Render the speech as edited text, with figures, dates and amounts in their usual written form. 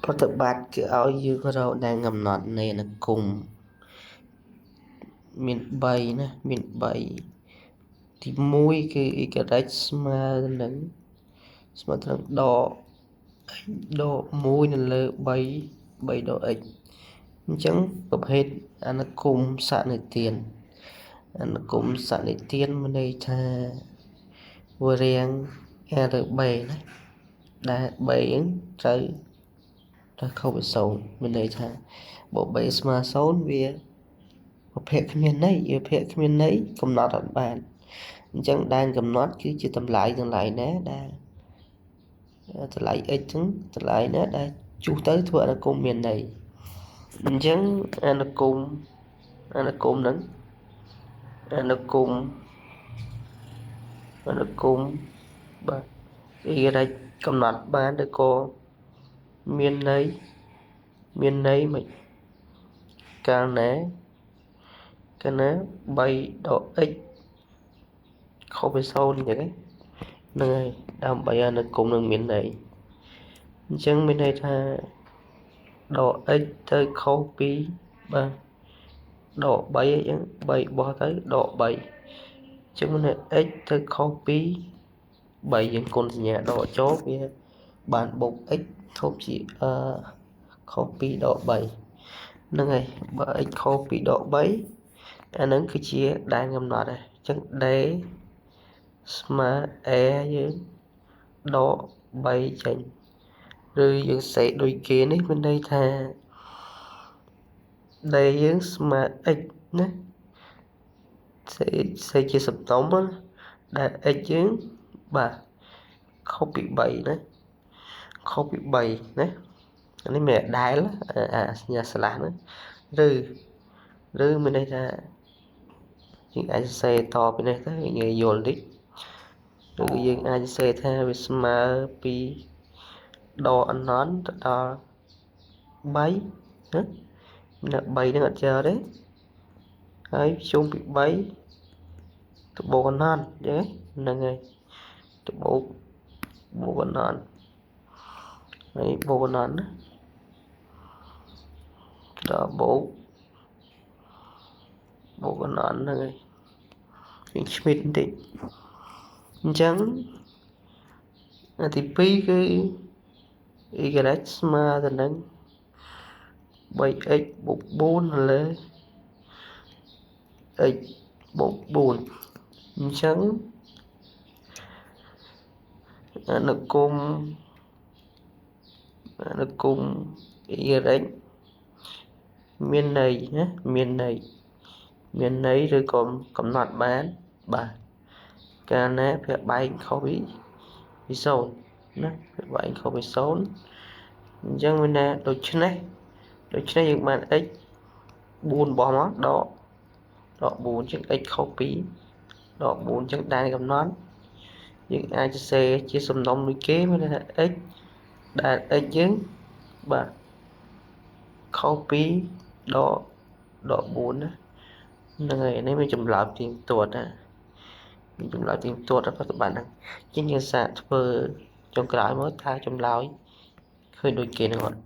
ប្រតិបត្តិគឺឲ្យយើងរកដែលកំណត់នៃអនុគមមាន3ណាមាន3ទី1គឺ y ស្មើនឹងដក1នៅលើ3ដក x អញ្ចឹងប្រភេទអនុគមសនិទានមានន័យថាវារាង a លើ b ណាដែល b ហ្នឹងត្រូវខុសពី0មានន័យថាបើ b ស្មើ0វាប្រភេទគ្មានន័យកំណត់អត់បានអញ្ចឹងដែនកំណត់គឺជាតម្លៃណាដែលតម្លៃ x ហ្នឹងតម្លៃណាដែលជួសទៅធ្វើអនុគមមានន័យអញ្ចឹងអនុគមហ្នឹងបាទ y កំណត់បានឬក៏មានន័យមិនកាលណា3ដក x ខុសពី0អញ្ចឹងហ្នឹងហើយដើម្បីអនុគមនឹងមានន័យអញ្ចឹងមានន័យថាដក x ទៅខុសពីបាទដក3អញ្ចឹង3បោះទៅដក3អញ្ចឹងមាន x ទៅខុសពី3យើងគុណសញ្ញាដកចូលវាបានបូក x ធប់ជាខុសពីដក3ហ្នឹងហើយបើ x ខុសពីដក3អាហ្នឹងគឺជាដែនកំណត់ហើយអញ្ចឹង d ស្មើ a យើងដក3ចេញឬយើងសេដូចគេនេះមានន័យថា d យើងស្មើ x ណាសេជាសំណុំដែល x យើងបាទខុសពី3ណានេះមានដែលសញ្ញាស្លាស់ហ្នឹងឬមានន័យថាយើងអាចសេតពីនេះទៅងាយយល់តិចឬយើងអាចសេថាវាស្មើពីដកអណន្តទៅដល់3ណា3ហ្នឹងអត់ចូលទេហើយភ្ជុំពី3ទៅបូកអណន្តអញ្ចឹងហ្នឹងហើយទៅបូកអណន្តហើយបូកអណន្តណាដល់បូកអណន្តហ្នឹងហើយយើងឆ្មិតបន្តិចអញ្ចឹងទី2គឺ y ស្មើទៅនឹង 3x បូក4លើ x បូក4អញ្ចឹងអនុគម y មានន័យណាមានន័យឬក៏កំណត់បានបាទកាលណាវាបែកខុសពី0ណាវាបែកខុសពី0អញ្ចឹងមានថាដូច្នេះយើងបាន x 4បោះមកដក4អញ្ចឹង x ខុសពីដក4អញ្ចឹងដែនកំណត់យើងអាចសរសេរជាសំណុំដូចគេមានថា x ដែល x យើងបាទខុសពីដក4ណាហ្នឹងហើយនេះមានចម្លើយទៀងទាត់ណាមានចម្លើយទៀងទាត់ប្រតិបត្តិហ្នឹងជាងយើងសាកធ្វើចុងក្រោយមកថាចម្លើយឃើញដូចគេនឹងអត់